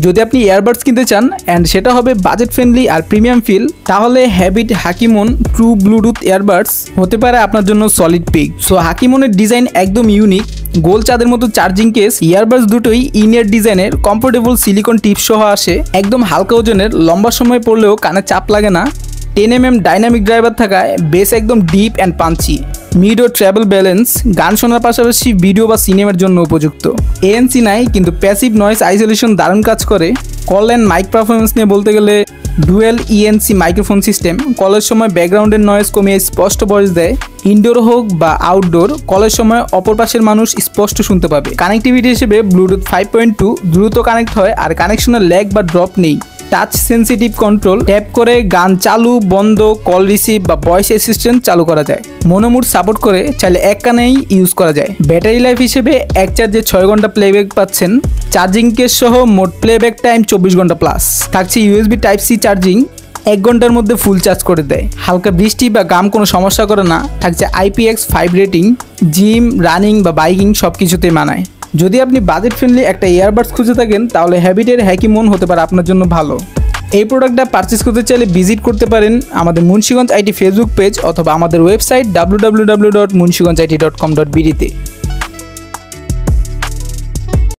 যদি আপনি ইয়ারবাডস কিনতে চান অ্যান্ড সেটা হবে বাজেট ফ্রেন্ডলি আর প্রিমিয়াম ফিল, তাহলে হ্যাবিট হাকিমন ট্রু ব্লুটুথ ইয়ারবাডস হতে পারে আপনার জন্য সলিড পিক। সো হাকিমনের ডিজাইন একদম ইউনিক, গোল চাঁদের মতো চার্জিং কেস, ইয়ারবাডস দুটোই ইনিয়ার ডিজাইনের, কমফোর্টেবল সিলিকন টিপ সহ আসে, একদম হালকা ওজনের, লম্বা সময় পড়লেও কানে চাপ লাগে না, 10mm ডাইনামিক ড্রাইভার থাকায় বেস একদম ডিপ অ্যান্ড পাঞ্চি, মিড ও ট্রাভেল ব্যালেন্স, গান শোনার পাশাপাশি ভিডিও বা সিনেমার জন্য উপযুক্ত। ANC নাই কিন্তু প্যাসিভ নয়েজ আইসোলেশন দারুণ কাজ করে। কল অ্যান্ড মাইক পারফরমেন্স নিয়ে বলতে গেলে ডুয়েল ENC মাইক্রোফোন সিস্টেম, কলের সময় ব্যাকগ্রাউন্ডের নয়েজ কমিয়ে স্পষ্ট ভয়েস দেয়, ইনডোর হোক বা আউটডোর, কলের সময় অপর পাশের মানুষ স্পষ্ট শুনতে পাবে। কানেক্টিভিটি হিসেবে ব্লুটুথ 5.2 দ্রুত কানেক্ট হয় আর কানেকশনের ল্যাগ বা ড্রপ নেই। টাচ সেন্সিটিভ কন্ট্রোল, ট্যাপ করে গান চালু বন্ধ, কল রিসিভ বা ভয়েস অ্যাসিস্ট্যান্ট চালু করা যায়। মোনোমোড সাপোর্ট করে, চাইলে এক কানেই ইউজ করা যায়। ব্যাটারি লাইফ হিসেবে এক চার্জে 6 ঘন্টা প্লেব্যাক পাচ্ছেন, চার্জিং কেস সহ মোট প্লেব্যাক টাইম 24 ঘন্টা প্লাস। থাকছে USB Type-C চার্জিং, 1 ঘন্টার মধ্যে ফুল চার্জ করে দেয়। হালকা বৃষ্টি বা গাম কোনো সমস্যা করে না। থাকছে IPX5 রেটিং, জিম, রানিং বা বাইকিং সব কিছুতেই মানায়। যদি আপনি বাজেট ফ্রেন্ডলি একটা ইয়ারবাডস খুঁজে থাকেন তাহলে হ্যাবিটের হাকিমন হতে পারে আপনার জন্য ভালো। এই প্রোডাক্টটা পারচেস করতে চাইলে ভিজিট করতে পারেন আমাদের মুন্সিগঞ্জ IT ফেসবুক পেজ অথবা আমাদের ওয়েবসাইট www.munshiganjit.com.bd তে।